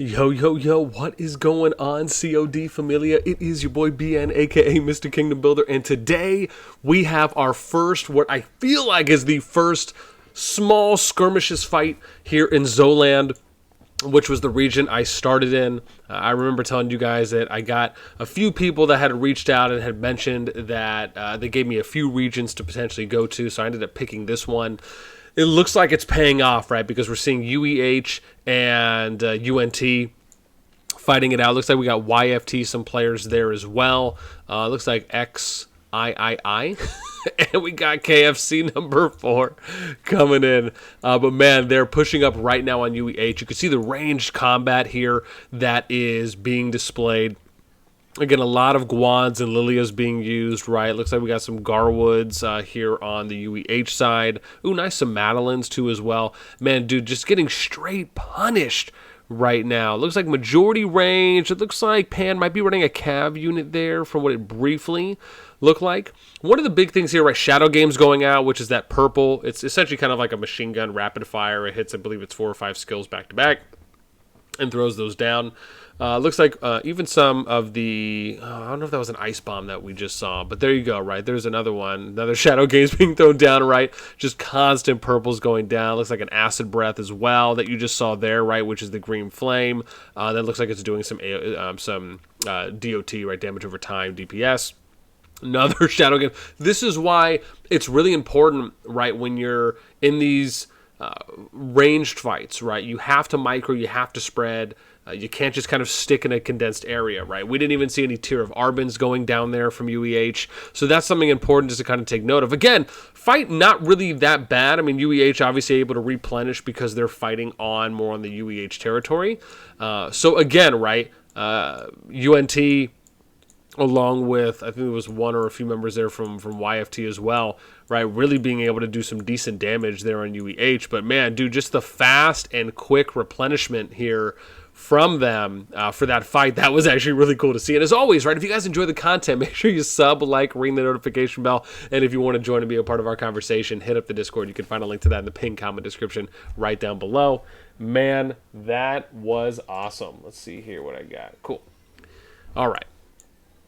Yo, yo, yo, what is going on, COD Familia? It is your boy BN, aka Mr. Kingdom Builder, and today we have our first, what I feel like is the first small skirmishes fight here in Zoland, which was the region I started in. I remember telling you guys that I got a few people that had reached out and had mentioned that they gave me a few regions to potentially go to, so I ended up picking this one. It looks like it's paying off, right? Because we're seeing UEH and UNT fighting it out. Looks like we got YFT, some players there as well. Looks like XIII. And we got KFC number 4 coming in. But man, they're pushing up right now on UEH. You can see the ranged combat here that is being displayed. Again, a lot of Guans and Lilias being used, right? Looks like we got some Garwoods here on the UEH side. Ooh, nice, some Madeleines too as well. Man, dude, just getting straight punished right now. Looks like majority range. It looks like Pan might be running a cav unit there from what it briefly looked like. One of the big things here, right, Shadow Game's going out, which is that purple. It's essentially kind of like a machine gun rapid fire. It hits, I believe it's 4 or 5 skills back to back and throws those down. Looks like even some of the, I don't know if that was an ice bomb that we just saw, but there you go, right? There's another one. Another Shadow Gaze being thrown down, right? Just constant purples going down. Looks like an acid breath as well that you just saw there, right? Which is the green flame. That looks like it's doing some DOT, right? Damage over time, DPS. Another Shadow Gaze. This is why it's really important, right? When you're in these ranged fights, right? You have to micro, you have to spread. You can't just kind of stick in a condensed area, right? We didn't even see any tier of Arbins going down there from UEH. So that's something important just to kind of take note of. Again, fight not really that bad. I mean, UEH obviously able to replenish because they're fighting on more on the UEH territory. So again, right, UNT along with, I think there was one or a few members there from YFT as well, right? Really being able to do some decent damage there on UEH. But man, dude, just the fast and quick replenishment here from them for that fight, that was actually really cool to see. And as always, right, if you guys enjoy the content, make sure you sub, like, ring the notification bell. And if you want to join and be a part of our conversation, hit up the Discord. You can find a link to that in the pinned comment description right down below. Man, that was awesome. Let's see here what I got. Cool. All right.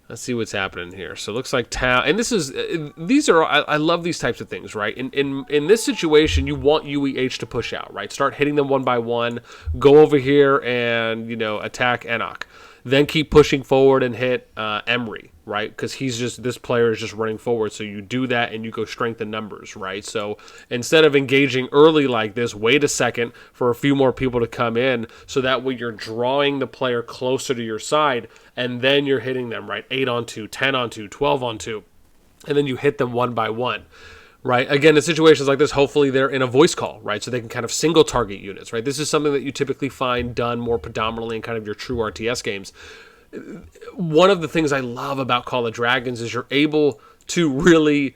Let's see what's happening here. So it looks like town, and these are I love these types of things, right? In this situation, you want UEH to push out, right? Start hitting them one by one. Go over here and attack Enoch. Then keep pushing forward and hit Emery, right? Because this player is just running forward. So you do that and you go strength in numbers, right? So instead of engaging early like this, wait a second for a few more people to come in, so that way you're drawing the player closer to your side, and then you're hitting them, right? 8 on 2, 10 on 2, 12 on 2, and then you hit them one by one. Right. Again, in situations like this, hopefully they're in a voice call, right? So they can kind of single target units, right? This is something that you typically find done more predominantly in kind of your true RTS games. One of the things I love about Call of Dragons is you're able to really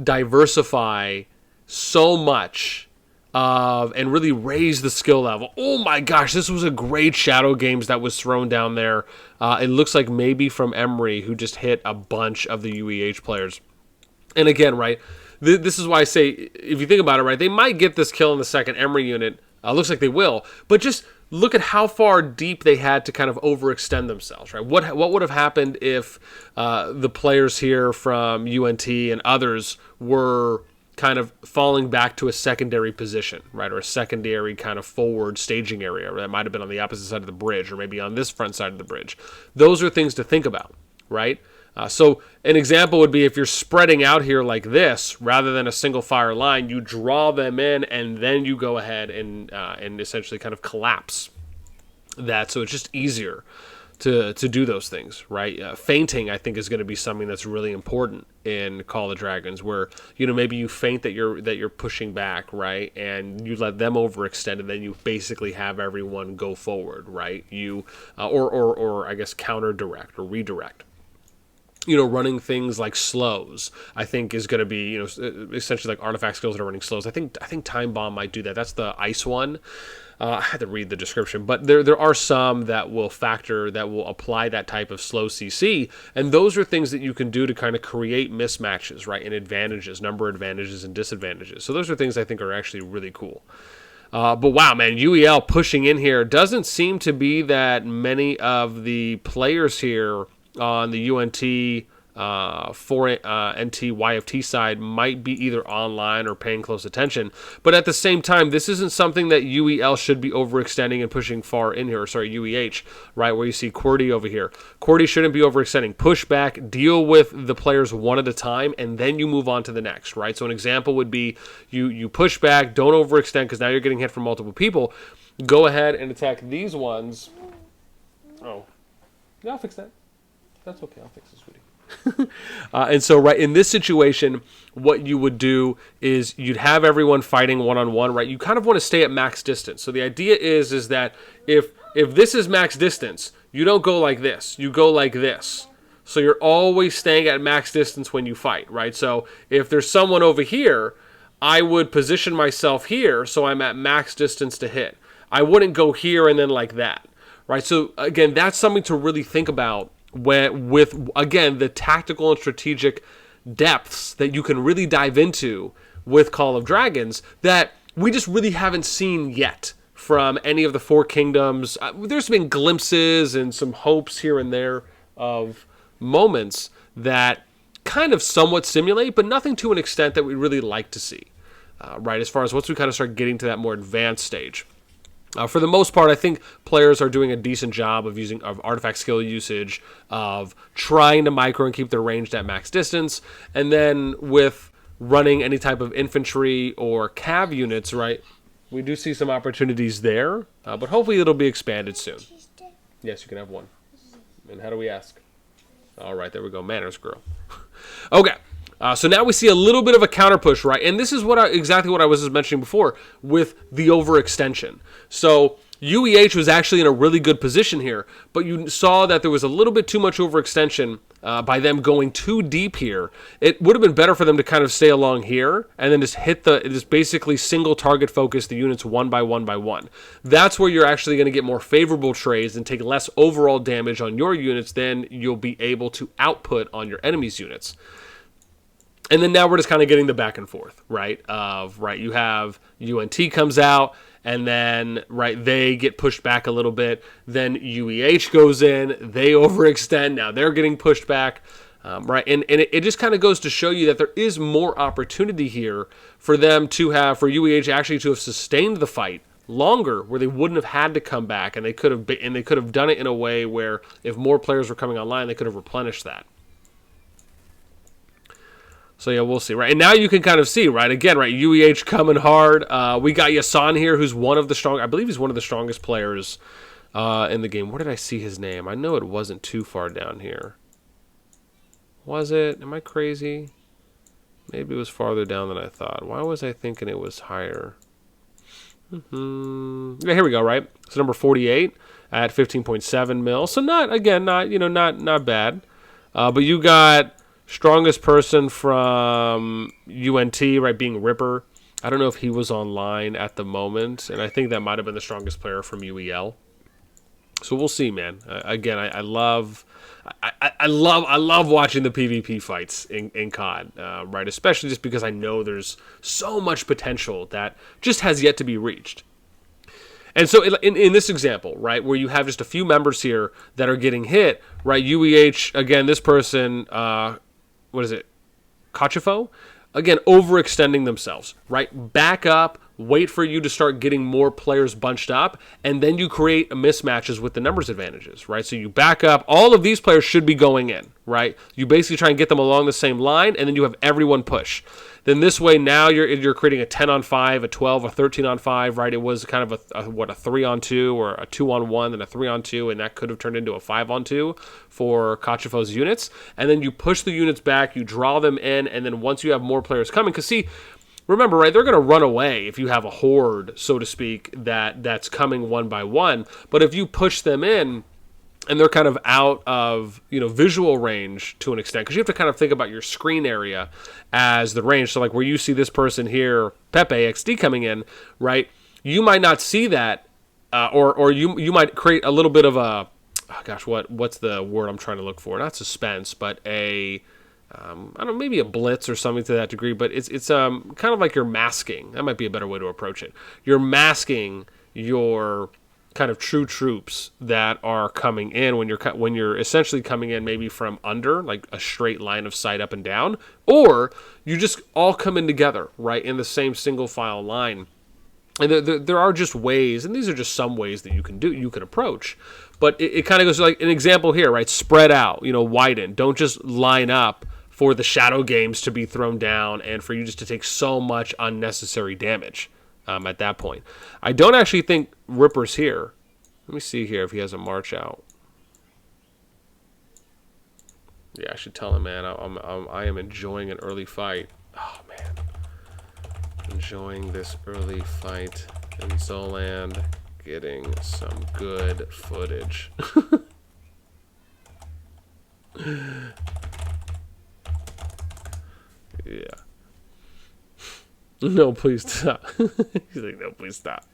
diversify so much and really raise the skill level. Oh my gosh, this was a great Shadow Games that was thrown down there. It looks like maybe from Emery, who just hit a bunch of the UEH players. And again, right, this is why I say, if you think about it, right, they might get this kill in the second Emery unit. Looks like they will. But just look at how far deep they had to kind of overextend themselves, right? What would have happened if the players here from UNT and others were kind of falling back to a secondary position, right, or a secondary kind of forward staging area that might have been on the opposite side of the bridge or maybe on this front side of the bridge? Those are things to think about, right? So an example would be if you're spreading out here like this, rather than a single fire line, you draw them in and then you go ahead and essentially kind of collapse that. So it's just easier to do those things, right? Feinting, I think, is going to be something that's really important in Call of Dragons, where maybe you feint that you're pushing back, right, and you let them overextend, and then you basically have everyone go forward, right? You or I guess counter direct or redirect. Running things like slows, I think, is going to be, essentially like artifact skills that are running slows. I think Time Bomb might do that. That's the ice one. I had to read the description, but there are some that will apply that type of slow CC, and those are things that you can do to kind of create mismatches, right, and advantages, number advantages and disadvantages. So those are things I think are actually really cool. But wow, man, UEL pushing in here. Doesn't seem to be that many of the players here on the UNT 4NT YFT side might be either online or paying close attention. But at the same time, this isn't something that UEL should be overextending and pushing far in here. Sorry, UEH, right, where you see QWERTY over here. QWERTY shouldn't be overextending. Push back, deal with the players one at a time, and then you move on to the next, right? So an example would be you push back, don't overextend because now you're getting hit from multiple people. Go ahead and attack these ones. Oh, yeah, I'll fix that. That's okay, I'll fix this, sweetie. And so, right, in this situation, what you would do is you'd have everyone fighting one-on-one, right? You kind of want to stay at max distance. So the idea is that if this is max distance, you don't go like this. You go like this. So you're always staying at max distance when you fight, right? So if there's someone over here, I would position myself here so I'm at max distance to hit. I wouldn't go here and then like that, right? So, again, that's something to really think about with, again, the tactical and strategic depths that you can really dive into with Call of Dragons that we just really haven't seen yet from any of the four kingdoms. There's been glimpses and some hopes here and there of moments that kind of somewhat simulate, but nothing to an extent that we really like to see, right, as far as once we kind of start getting to that more advanced stage. For the most part, I think players are doing a decent job of artifact skill usage, of trying to micro and keep their range at max distance, and then with running any type of infantry or cav units, right, we do see some opportunities there, but hopefully it'll be expanded soon. Yes, you can have one. And how do we ask? All right, there we go. Manners, girl. Okay. So now we see a little bit of a counter push, right? And this is exactly what I was just mentioning before with the overextension. So UEH was actually in a really good position here, but you saw that there was a little bit too much overextension by them going too deep here. It would have been better for them to kind of stay along here and then just just basically single target focus the units one by one by one. That's where you're actually going to get more favorable trades and take less overall damage on your units than you'll be able to output on your enemy's units. And then now we're just kind of getting the back and forth, right? You have UNT comes out, and then, right, they get pushed back a little bit. Then UEH goes in, they overextend, now they're getting pushed back, right? And it just kind of goes to show you that there is more opportunity here for UEH actually to have sustained the fight longer, where they wouldn't have had to come back, and they could have done it in a way where if more players were coming online, they could have replenished that. So, yeah, we'll see, right? And now you can kind of see, right, again, right, UEH coming hard. We got Yasan here, who's I believe he's one of the strongest players in the game. Where did I see his name? I know it wasn't too far down here. Was it? Am I crazy? Maybe it was farther down than I thought. Why was I thinking it was higher? Yeah, here we go, right? So number 48 at 15.7 mil. So not bad. But you got strongest person from UNT, right, being Ripper. I don't know if he was online at the moment, and I think that might have been the strongest player from UEL. So we'll see, man. Again, I love watching the PvP fights in COD, right? Especially just because I know there's so much potential that just has yet to be reached. And so in this example, right, where you have just a few members here that are getting hit, right, UEH, again, this person, what is it, Kachifo? Again, overextending themselves, right? Back up, wait for you to start getting more players bunched up, and then you create mismatches with the numbers advantages, right? So you back up. All of these players should be going in, right? You basically try and get them along the same line, and then you have everyone push. Then this way, now you're creating a 10-on-5, a 12, a 13-on-5, right? It was kind of a 3-on-2 or a 2-on-1, then a 3-on-2, and that could have turned into a 5-on-2 for Kachifo's units. And then you push the units back, you draw them in, and then once you have more players coming, because see, remember, right, they're going to run away if you have a horde, so to speak, that's coming one by one. But if you push them in, and they're kind of out of, visual range to an extent, because you have to kind of think about your screen area as the range. So like where you see this person here, Pepe XD coming in, right? You might not see that, or you might create a little bit of a, what's the word I'm trying to look for? Not suspense, but a I don't know, maybe a blitz or something to that degree, but it's kind of like you're masking. That might be a better way to approach it. You're masking your kind of true troops that are coming in when you're essentially coming in maybe from under, like a straight line of sight up and down, or you just all come in together, right, in the same single file line. And there are just ways, and these are just some ways that you can approach. But it kind of goes like an example here, right? Spread out, widen. Don't just line up for the shadow games to be thrown down and for you just to take so much unnecessary damage at that point. I don't actually think Ripper's here. Let me see here if he has a march out. Yeah, I should tell him, man. I am enjoying an early fight. Oh, man. Enjoying this early fight in Zoland. Getting some good footage. Yeah. No, please stop. He's like, no, please stop.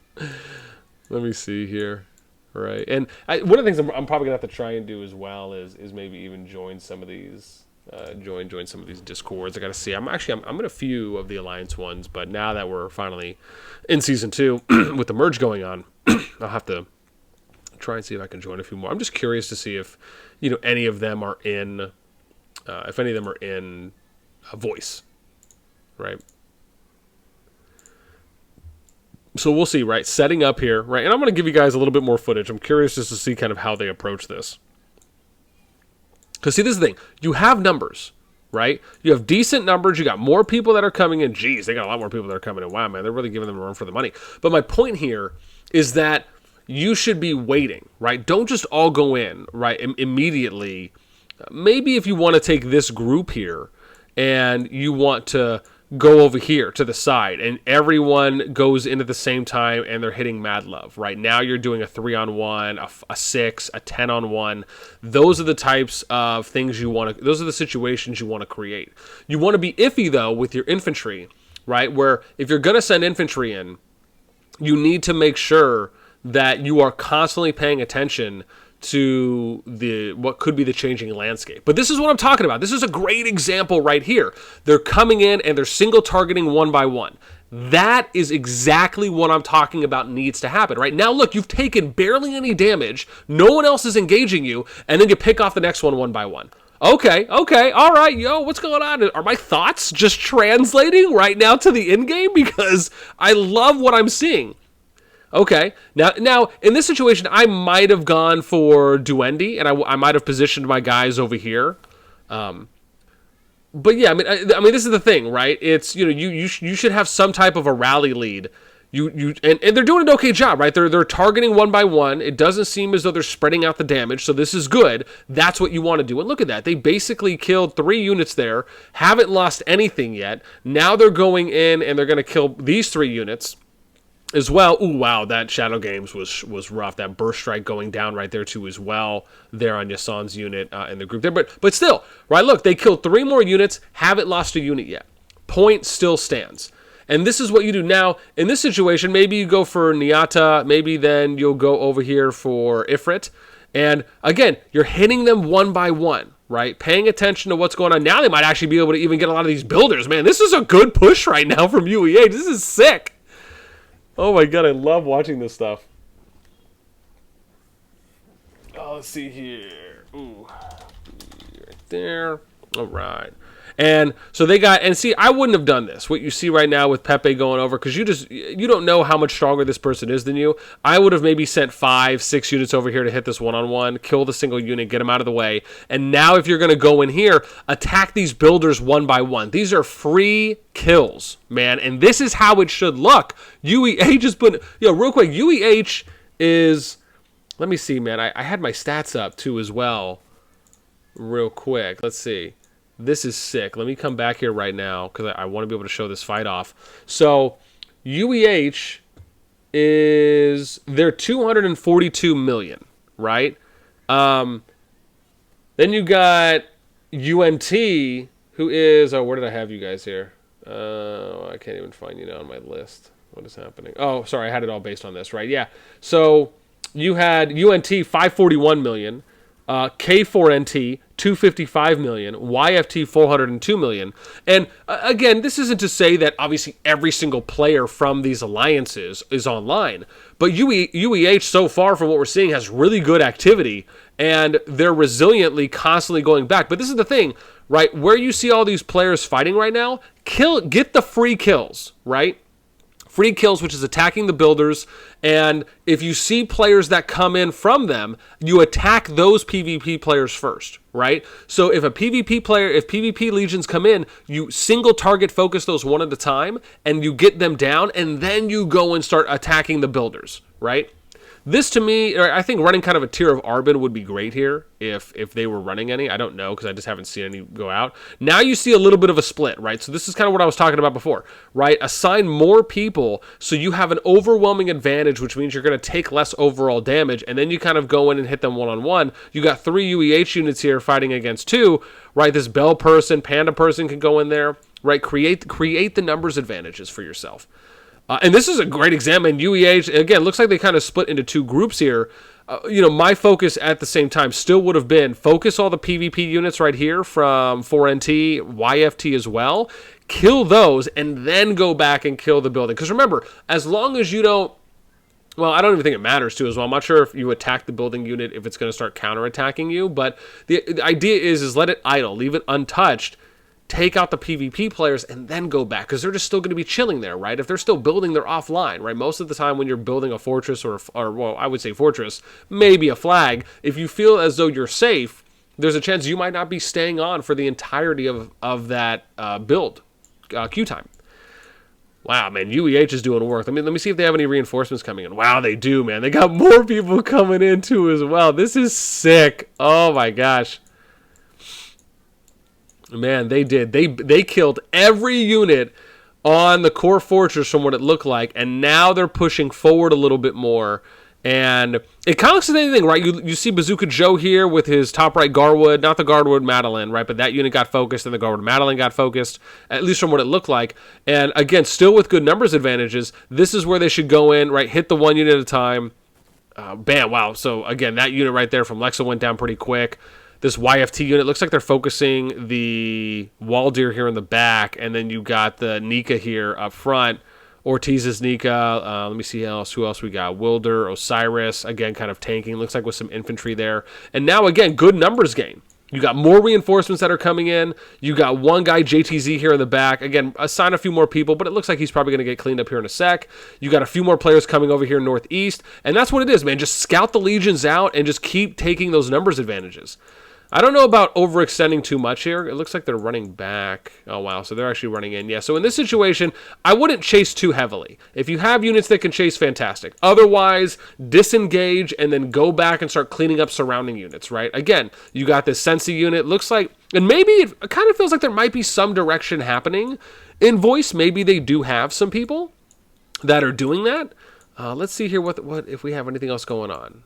Let me see here. Right. And one of the things I'm probably going to have to try and do as well is maybe even join some of these join some of these discords. I got to see. I'm in a few of the Alliance ones, but now that we're finally in Season 2 with the merge going on, I'll have to try and see if I can join a few more. I'm just curious to see if, any of them are in, if any of them are in voice, right? So we'll see, right? Setting up here, right? And I'm going to give you guys a little bit more footage. I'm curious just to see kind of how they approach this. Because see, this is the thing. You have numbers, right? You have decent numbers. You got more people that are coming in. Jeez, they got a lot more people that are coming in. Wow, man, they're really giving them a run for the money. But my point here is that you should be waiting, right? Don't just all go in, right, immediately. Maybe if you want to take this group here and you want to go over here to the side and everyone goes in at the same time and they're hitting Mad Love, right? Now you're doing a 3-on-1, a 6, a 10-on-1. Those are the types of things those are the situations you want to create. You want to be iffy, though, with your infantry, right? Where if you're going to send infantry in, you need to make sure that you are constantly paying attention to what could be the changing landscape. But this is what I'm talking about. This is a great example right here. They're coming in and they're single targeting one by one. That is exactly what I'm talking about needs to happen, right? Now, look, you've taken barely any damage. No one else is engaging you, and then you pick off the next one by one. Okay, all right, yo, what's going on? Are my thoughts just translating right now to the end game? Because I love what I'm seeing. Okay, now in this situation, I might have gone for Duendi, and I might have positioned my guys over here. But yeah, I mean, this is the thing, right? It's you should have some type of a rally lead. And they're doing an okay job, right? They're targeting one by one. It doesn't seem as though they're spreading out the damage, so this is good. That's what you want to do. And look at that. They basically killed 3 units there, haven't lost anything yet. Now they're going in and they're going to kill these 3 units as well. Ooh, wow, that Shadow Games was rough. That burst strike going down right there too as well, there on Yassan's unit in the group there. But still, right, look, they killed 3 more units, haven't lost a unit yet. Point still stands. And this is what you do. Now, in this situation, maybe you go for Nyata, maybe then you'll go over here for Ifrit. And again, you're hitting them one by one, right? Paying attention to what's going on. Now they might actually be able to even get a lot of these builders. Man, this is a good push right now from UEH. This is sick. Oh my god, I love watching this stuff. Oh, let's see here. Ooh. Right there. All right. And so they got, and see, I wouldn't have done this. What you see right now with Pepe going over, because you don't know how much stronger this person is than you. I would have maybe sent 5, 6 units over here to hit this one-on-one, kill the single unit, get them out of the way. And now if you're going to go in here, attack these builders one by one. These are free kills, man. And this is how it should look. UEH has put, real quick, UEH is, let me see, man. I had my stats up too as well. Real quick. Let's see. This is sick. Let me come back here right now because I want to be able to show this fight off. So, UEH they're 242 million, right? Then you got UNT, who is, where did I have you guys here? I can't even find you now on my list. What is happening? Oh, sorry, I had it all based on this, right? Yeah. So, you had UNT 541 million. K4NT 255 million, YFT 402 million. And again, this isn't to say that obviously every single player from these alliances is online, but UEH so far from what we're seeing has really good activity, and they're resiliently constantly going back. But this is the thing, right? Where you see all these players fighting right now, get the free kills, right? Free kills, which is attacking the builders, and if you see players that come in from them, you attack those PvP players first, right? So if PvP legions come in, you single target focus those one at a time, and you get them down, and then you go and start attacking the builders, right? This, to me, I think running kind of a tier of Arbin would be great here if they were running any. I don't know, because I just haven't seen any go out. Now you see a little bit of a split, right? So this is kind of what I was talking about before, right? Assign more people so you have an overwhelming advantage, which means you're going to take less overall damage, and then you kind of go in and hit them one-on-one. You got 3 UEH units here fighting against 2, right? This Bell person, Panda person can go in there, right? Create the numbers advantages for yourself. And this is a great example. And UEH, again, looks like they kind of split into 2 groups here. My focus at the same time still would have been focus all the PvP units right here from 4NT, YFT as well. Kill those, and then go back and kill the building. Because remember, as long as you don't... Well, I don't even think it matters, too, as well. I'm not sure if you attack the building unit, if it's going to start counterattacking you. But the idea is let it idle. Leave it untouched. Take out the PvP players and then go back, because they're just still going to be chilling there, right? If they're still building, they're offline, right? Most of the time when you're building a fortress or well, I would say fortress, maybe a flag, if you feel as though you're safe, there's a chance you might not be staying on for the entirety of that build queue time. Wow, man, UEH is doing work. Let me see if they have any reinforcements coming in. Wow, they do, man. They got more people coming in too as well. This is sick. Oh my gosh. Man, they did. They killed every unit on the core fortress from what it looked like, and now they're pushing forward a little bit more. And it kind of looks the same thing, right? You see Bazooka Joe here with his top right Garwood, not the Garwood Madeline, right? But that unit got focused, and the Garwood Madeline got focused, at least from what it looked like. And again, still with good numbers advantages, this is where they should go in, right? Hit the one unit at a time. Bam, wow. So again, that unit right there from Lexa went down pretty quick. This YFT unit, looks like they're focusing the Waldir here in the back, and then you got the Nika here up front. Ortiz's Nika. Let me see who else we got. Wilder, Osiris, again, kind of tanking. Looks like with some infantry there. And now, again, good numbers game. You got more reinforcements that are coming in. You got one guy, JTZ, here in the back. Again, assign a few more people, but it looks like he's probably going to get cleaned up here in a sec. You got a few more players coming over here northeast. And that's what it is, man. Just scout the legions out and just keep taking those numbers advantages. I don't know about overextending too much here. It looks like they're running back. Oh, wow. So they're actually running in. Yeah, so in this situation, I wouldn't chase too heavily. If you have units that can chase, fantastic. Otherwise, disengage and then go back and start cleaning up surrounding units, right? Again, you got this Sensi unit. Looks like, and maybe it kind of feels like there might be some direction happening. In voice, maybe they do have some people that are doing that. Let's see here what if we have anything else going on.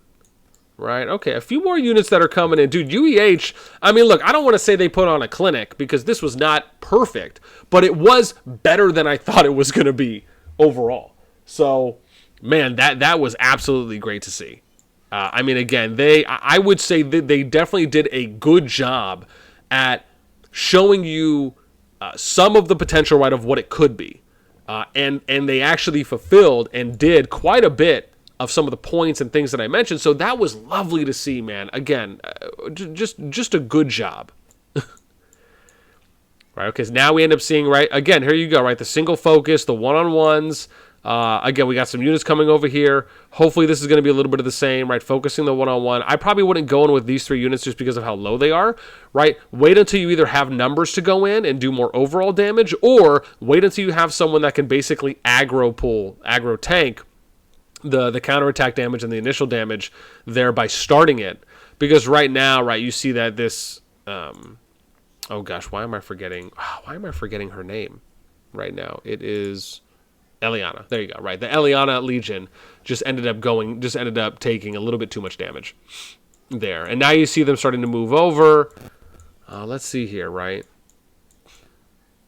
Right, okay, a few more units that are coming in. Dude, UEH, I mean, look, I don't want to say they put on a clinic because this was not perfect, but it was better than I thought it was going to be overall. So, man, that was absolutely great to see. I mean, again, I would say that they definitely did a good job at showing you some of the potential, right, of what it could be. And they actually fulfilled and did quite a bit of some of the points and things that I mentioned. So that was lovely to see, man. Again, just a good job. Right, okay, so now we end up seeing, right, again, here you go, right, the single focus, the one-on-ones. Again, we got some units coming over here. Hopefully this is going to be a little bit of the same, right, focusing the one-on-one. I probably wouldn't go in with these 3 units just because of how low they are, right? Wait until you either have numbers to go in and do more overall damage, or wait until you have someone that can basically aggro tank the counterattack damage and the initial damage there by starting it. Because right now, right, you see that this oh gosh, why am I forgetting her name right now? It is Eliana. There you go, right. The Eliana Legion just ended up taking a little bit too much damage there. And now you see them starting to move over. Let's see here, right?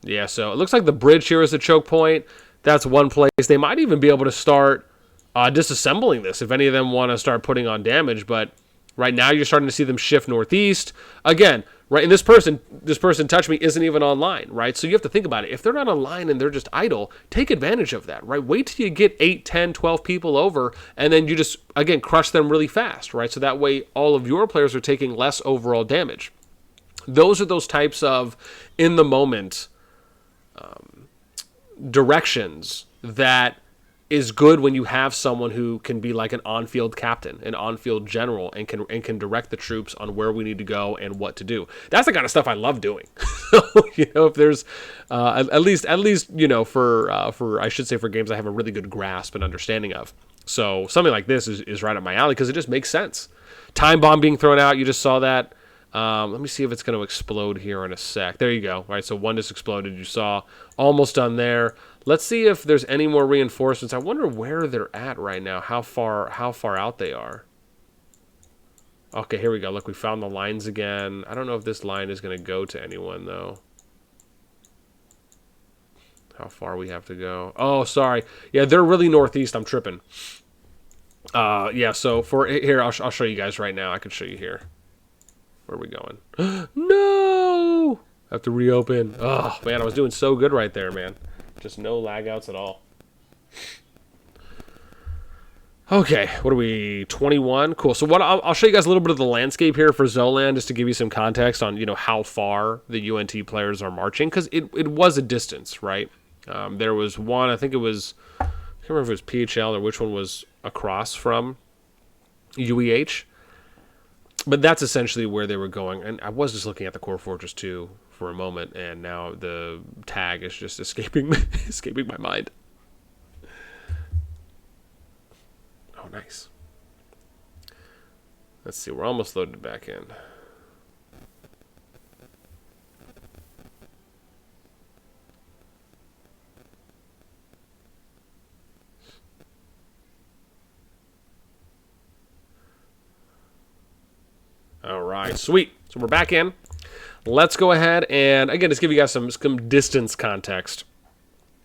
Yeah, so it looks like the bridge here is a choke point. That's one place. They might even be able to start disassembling this if any of them want to start putting on damage, but Right now, you're starting to see them shift northeast. Again, right, and this person touched me isn't even online, right? So you have to think about it. If they're not online and they're just idle, take advantage of that, right? Wait till you get 8, 10, 12 people over, and then you just, again, crush them really fast, right? So that way all of your players are taking less overall damage. Those are those types of in-the-moment directions that is good when you have someone who can be like an on-field captain, an on-field general, and can direct the troops on where we need to go and what to do. That's the kind of stuff I love doing. If there's at least for I should say for games I have a really good grasp and understanding of. So something like this is right up my alley because it just makes sense. Time bomb being thrown out, you just saw that. Let me see if it's going to explode here in a sec. There you go. All right, so one just exploded. You saw almost done there. Let's see if there's any more reinforcements. I wonder where they're at right now, how far out they are. Okay, here we go. Look, we found the lines again. I don't know if this line is going to go to anyone, though. How far we have to go. Oh, sorry. Yeah, they're really northeast. I'm tripping. Yeah, so for here, I'll show you guys right now. I can show you here. Where are we going? No! I have to reopen. Oh, man, I was doing so good right there, man. Just no lag outs at all. Okay, what are we, 21? Cool. So I'll show you guys a little bit of the landscape here for Zoland, just to give you some context on, how far the UNT players are marching, because it was a distance, right? There was one, I think it was, I can't remember if it was PHL or which one was across from UEH. But that's essentially where they were going. And I was just looking at the Core Fortress 2 for a moment, and now the tag is just escaping my mind. Oh, nice. Let's see. We're almost loaded back in. All right, sweet. So we're back in. Let's go ahead and, again, just give you guys some distance context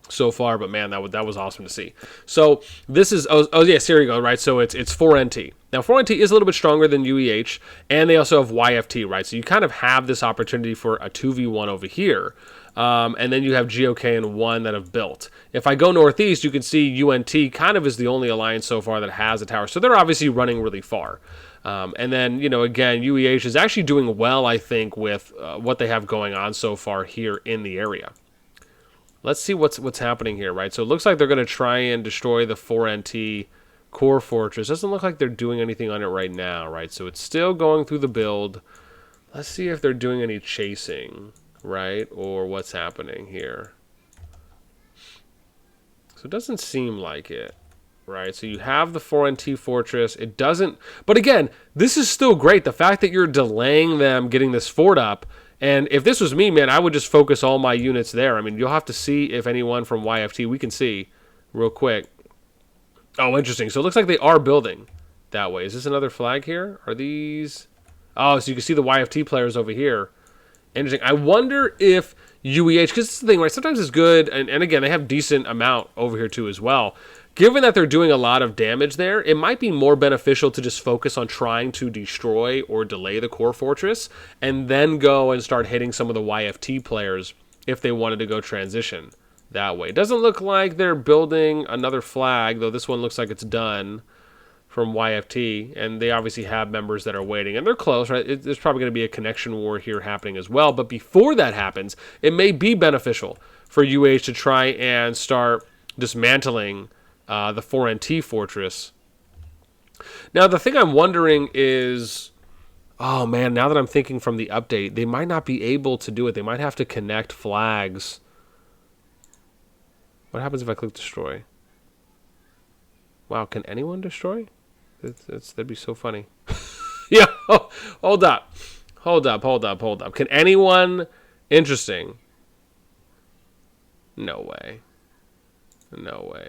so far. But, man, that was awesome to see. So this is, yes, here you go, right? So it's 4NT. Now, 4NT is a little bit stronger than UEH, and they also have YFT, right? So you kind of have this opportunity for a 2v1 over here. And then you have GOK and 1 that have built. If I go northeast, you can see UNT kind of is the only alliance so far that has a tower. So they're obviously running really far. And then, again, UEH is actually doing well, I think, with what they have going on so far here in the area. Let's see what's happening here, right? So it looks like they're going to try and destroy the 4NT Core Fortress. Doesn't look like they're doing anything on it right now, right? So it's still going through the build. Let's see if they're doing any chasing, right? Or what's happening here. So it doesn't seem like it. Right, so you have the 4NT Fortress. It doesn't, but again, this is still great. The fact that you're delaying them getting this fort up, and if this was me, man, I would just focus all my units there. I mean, you'll have to see if anyone from YFT, we can see real quick. Oh, interesting. So it looks like they are building that way. Is this another flag here? Are these? Oh, so you can see the YFT players over here. Interesting. I wonder if UEH, because this is the thing, right? Sometimes it's good, and again, they have decent amount over here too as well. Given that they're doing a lot of damage there, it might be more beneficial to just focus on trying to destroy or delay the Core Fortress and then go and start hitting some of the YFT players if they wanted to go transition that way. It doesn't look like they're building another flag, though this one looks like it's done from YFT, and they obviously have members that are waiting, and they're close, right? There's probably going to be a connection war here happening as well, but before that happens, it may be beneficial for UH to try and start dismantling the 4NT Fortress. Now, the thing I'm wondering is, oh man, now that I'm thinking from the update, they might not be able to do it. They might have to connect flags. What happens if I click destroy? Wow, can anyone destroy? That'd be so funny. Yeah, hold up. Can anyone? Interesting. No way.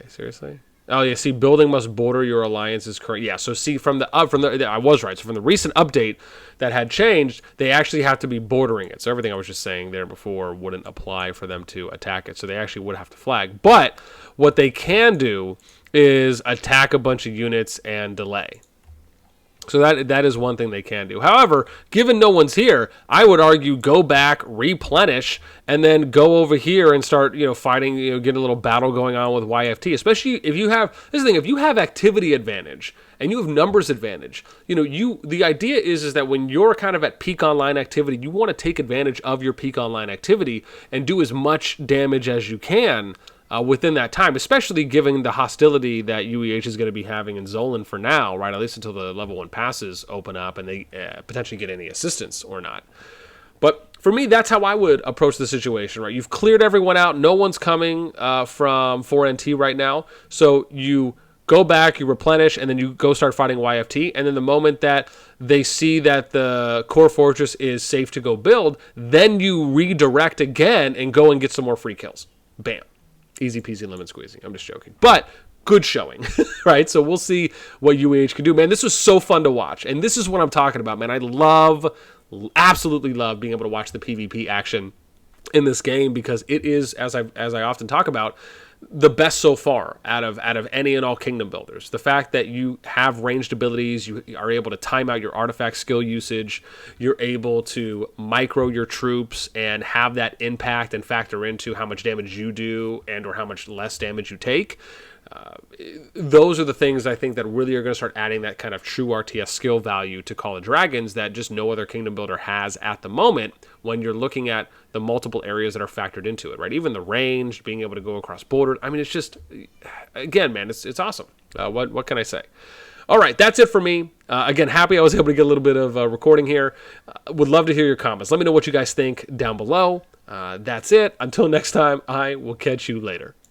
Seriously? Oh yeah, see, building must border your alliance's current. Yeah, so see, I was right. So from the recent update that had changed, they actually have to be bordering it. So everything I was just saying there before wouldn't apply for them to attack it. So they actually would have to flag. But what they can do is attack a bunch of units and delay. So that is one thing they can do. However, given no one's here, I would argue go back, replenish, and then go over here and start, fighting, get a little battle going on with YFT. Especially if you have if you have activity advantage and you have numbers advantage, the idea is that when you're kind of at peak online activity, you want to take advantage of your peak online activity and do as much damage as you can. Within that time, especially given the hostility that UEH is going to be having in Zoland for now, right? At least until the level 1 passes open up and they potentially get any assistance or not. But for me, that's how I would approach the situation, right? You've cleared everyone out. No one's coming from K4NT right now. So you go back, you replenish, and then you go start fighting YFT. And then the moment that they see that the Core Fortress is safe to go build, then you redirect again and go and get some more free kills. Bam. Easy peasy lemon squeezy. I'm just joking. But good showing, right? So we'll see what UEH can do. Man, this was so fun to watch. And this is what I'm talking about, man. I absolutely love being able to watch the PvP action in this game because it is, as I often talk about, the best so far out of any and all kingdom builders. The fact that you have ranged abilities, you are able to time out your artifact skill usage, you're able to micro your troops and have that impact and factor into how much damage you do and or how much less damage you take. Those are the things I think that really are going to start adding that kind of true RTS skill value to Call of Dragons that just no other kingdom builder has at the moment when you're looking at the multiple areas that are factored into it, right? Even the range, being able to go across borders. I mean, it's just, again, man, it's awesome. What can I say? All right, that's it for me. Again, happy I was able to get a little bit of recording here. Would love to hear your comments. Let me know what you guys think down below. That's it. Until next time, I will catch you later.